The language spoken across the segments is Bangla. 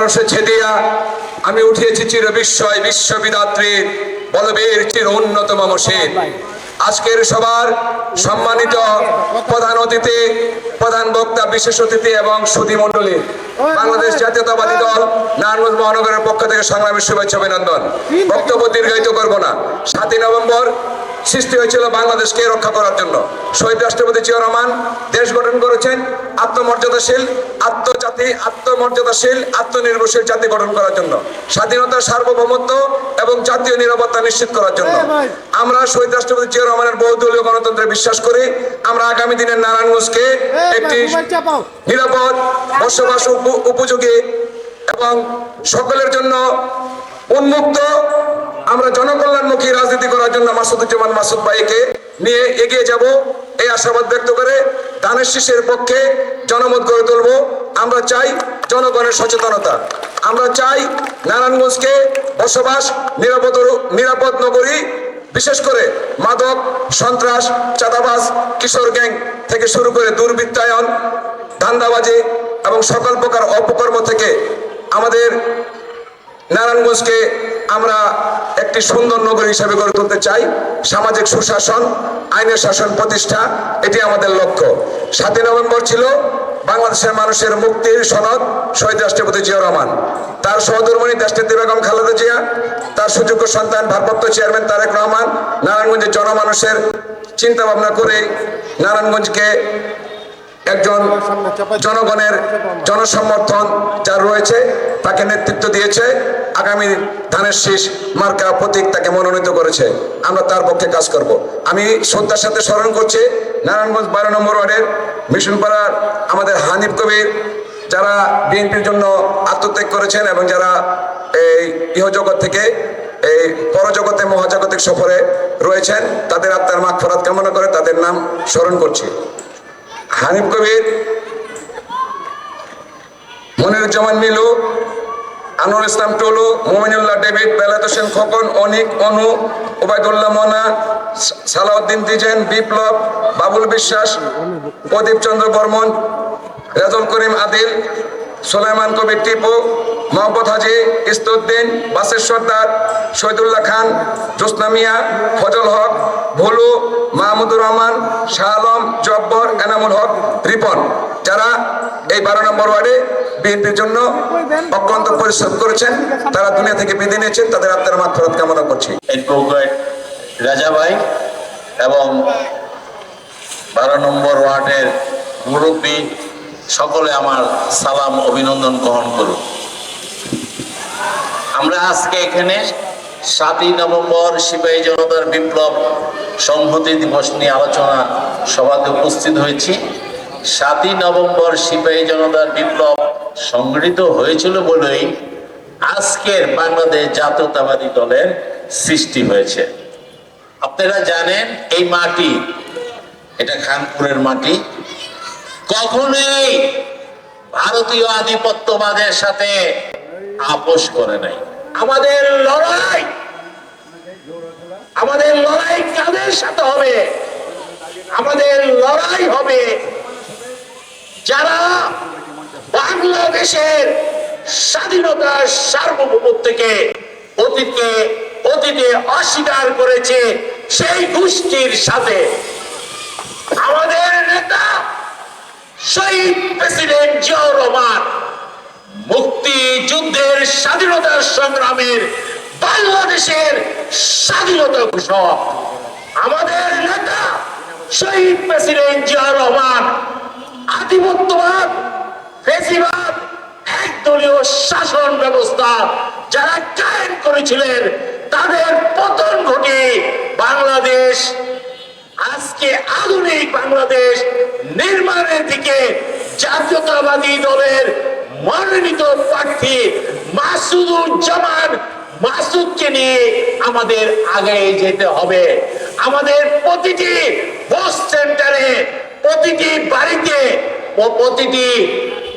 আরশে ছেদিয়া আমি উঠিয়েছি চির বিস্ময় বিশ্ববিদাত্রীর বলবীর চির উন্নতম মসজিদ। আজকের সবার সম্মানিত প্রধান অতিথি, প্রধান বক্তা, বিশেষ অতিথি এবং সুধী মণ্ডলী, বাংলাদেশ জাতীয়তাবাদী দল নারায়ণগঞ্জ মহানগরের পক্ষ থেকে সংগ্রামী শুভেচ্ছা অভিনন্দন। বক্তব্য দীর্ঘায়িত করব না। 7ই নভেম্বর সৃষ্টি হয়েছিল বাংলাদেশকে রক্ষা করার জন্য। শহীদ রাষ্ট্রপতি জিয়াউর রহমান দেশ গঠন করেছেন আত্মমর্যাদাশীল, আত্মমর্যাদাশীল, আত্মনির্ভরশীল জাতি গঠন করার জন্য, স্বাধীনতা, সার্বভৌমত্ব এবং জাতীয় নিরাপত্তা নিশ্চিত করার জন্য। আমরা শহীদ রাষ্ট্রপতি জিয়াউর রহমানের বহুদলীয় গণতন্ত্রে বিশ্বাস করি। আমরা আগামী দিনের নারায়ণগঞ্জকে একটি নিরাপদ, বসবাস উপযোগী এবং সকলের জন্য উন্মুক্ত, আমরা জনকল্যাণমুখী রাজনীতি করার জন্য মাসুদুজ্জামান মাসুদ ভাইকে নিয়ে এগিয়ে যাব এই আশাবাদ ব্যক্ত করে ধানের শীষের পক্ষে জনমত গড়ে তুলব। আমরা চাই জনগণের সচেতনতা, আমরা চাই নারায়ণগঞ্জকে বসবাস নিরাপদ নগরী, বিশেষ করে মাদক, সন্ত্রাস, চাঁদাবাজ, কিশোর গ্যাং থেকে শুরু করে দুর্বৃত্তায়ন, ধান্দাবাজি এবং সকল প্রকার অপকর্ম থেকে আমাদের নারায়ণগঞ্জকে আমরা একটি সুন্দর নগরী হিসেবে গড়ে তুলতে চাই। সামাজিক সুশাসন, আইনের শাসন প্রতিষ্ঠা, এটি আমাদের লক্ষ্য। 7ই নভেম্বর ছিল বাংলাদেশের মানুষের মুক্তির সনদ শহীদ রাষ্ট্রপতি জিয়াউর রহমান, তার সহধর্মিণী দেশনেত্রী বেগম খালেদা জিয়া, তার সুযোগ্য সন্তান ভারপ্রাপ্ত চেয়ারম্যান তারেক রহমান নারায়ণগঞ্জের জনমানুষের চিন্তা ভাবনা করে নারায়ণগঞ্জকে একজন জনগণের জনসমর্থন যার রয়েছে তাকে নেতৃত্ব দিয়েছে, আগামী ধানের শীষ মার্কা প্রতীক তাকে মনোনীত করেছে। আমরা তার পক্ষে কাজ করব। আমি শ্রদ্ধার সাথে স্মরণ করছি নারায়ণগঞ্জ 12 নম্বর ওয়ার্ডের মিশনপাড়ার আমাদের হানিফ কবির, যারা বিএনপির জন্য আত্মত্যাগ করেছেন এবং যারা এই ইহজগৎ থেকে এই পরজগতে মহাজাগতিক সফরে রয়েছেন, তাদের আত্মার মাগফিরাত কামনা করে তাদের নাম স্মরণ করছি। হানিফ কবির, মনিরুজ্জামান মিলু, আনোয়ার ইসলাম টুলু, মোমিনুল্লাহ ডেভিড, বেলায়েত হোসেন খোকন, অনিক, অনু, ওবায়দুল্লাহ মনা, সালাউদ্দিন দিজেন, বিপ্লব, বাবুল বিশ্বাস, প্রদীপ চন্দ্র বর্মন, রেজল করিম আদিল, সুলাইমান কবির টিপু, মোহাম্মদ হাজি, ইস্তুদ্দিন, বাসের সর্দার, শহীদুল্লাহ খান, জোসনা মিয়া, ফজল হক, ভুলু, মাহমুদুর রহমান, শাহ আলম, জব্বর, এনামুল হক, রিপন, যারা এই 12 নম্বর ওয়ার্ডে বিএনপির জন্য অক্লান্ত পরিশ্রম করেছেন, তারা দুনিয়া থেকে বিদায় নিয়েছেন, তাদের আত্মার মাগফিরাত কামনা করছি। অ্যাডভোকেট রাজা ভাই এবং 12 নম্বর ওয়ার্ডের মুরব্বী সকলে আমার সালাম অভিনন্দন গ্রহণ করুন। আমরা আজকে এখানে 7ই নভেম্বর সিপাহী জনতার বিপ্লব সংহতি দিবস নিয়ে আলোচনা সভাতে উপস্থিত হয়েছি। 7ই নভেম্বর সিপাহী জনতার বিপ্লব সংগঠিত হয়েছিল বলেই আজকের বাংলাদেশ জাতীয়তাবাদী দলের সৃষ্টি হয়েছে। আপনারা জানেন এই মাটি, এটা খানপুরের মাটি, কখনোই ভারতীয় আধিপত্যবাদের সাথে আপোষ করে নাই। আমাদের লড়াই কাদের সাথে হবে? আমাদের লড়াই হবে যারা বাংলাদেশের স্বাধীনতার সার্বভৌমত্বকে অতীতে অস্বীকার করেছে সেই গোষ্ঠীর সাথে। আমাদের নেতা শহীদ প্রেসিডেন্ট জিয়াউর রহমান মুক্তিযুদ্ধের স্বাধীনতার সংগ্রামের বাংলাদেশের স্বাধীনতা ঘোষক। আমাদের নেতা শহীদ প্রেসিডেন্ট জিয়াউর রহমান আধিপত্যবাদ, ফ্যাসিবাদ, একদলীয় শাসন ব্যবস্থা যারা কায়েম করেছিলেন তাদের পতন ঘটিয়ে বাংলাদেশ আজকে আধুনিক বাংলাদেশ নির্মাণের দিকে জাতীয়তাবাদী দলের মনোনীত প্রার্থী মাসুদুজ্জামান মাসুদকে নিয়ে আমাদের আগে যেতে হবে। আমাদের প্রতিটি বাস সেন্টারে, প্রতিটি বাড়িতে ও প্রতিটি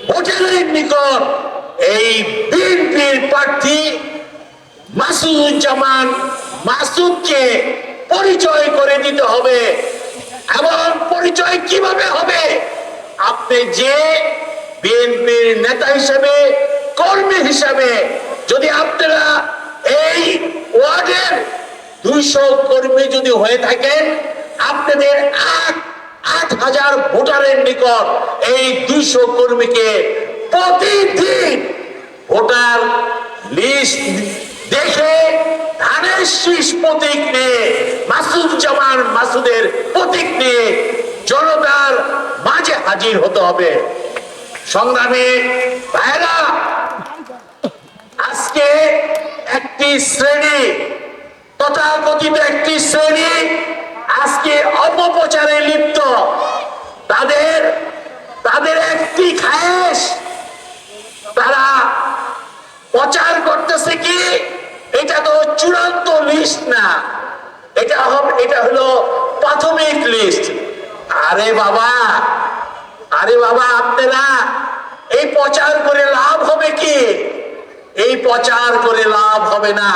হোটেলের নিকট এই বিএনপির প্রার্থী মাসুদুজ্জামান মাসুদকে পরিচয় করে দিতে হবে। এবং পরিচয় কিভাবে হবে? আপনি যে বিএনপির নেতা হিসেবে কর্মী হিসাবে যদি আপনারা এই ওয়ার্ডের 200 কর্মী যদি হয়ে থাকেন, আপনাদের 8,000 ভোটারের নিকট এই 200 কর্মীকে প্রতিদিন ভোটার লিস্ট দেখে ধানের শীষ প্রতীক নিয়ে, মাসুদুজ্জামান মাসুদের প্রতীক নিয়ে জনতার মাঝে হাজির হতে হবে। সংগ্রামী ভাইরা, আজকে একটি শ্রেণী, তথাকথিত একটি শ্রেণী আজকে অপপ্রচারে লিপ্ত। তাদের একটি খায়েশ, তারা প্রচার করতেছে কি এটা তো চূড়ান্ত লিস্ট না, এটা হলো প্রাথমিক লিস্ট। আরে বাবা আপনারা এই প্রচার করে লাভ হবে কি? এই প্রচার করে লাভ হবে না।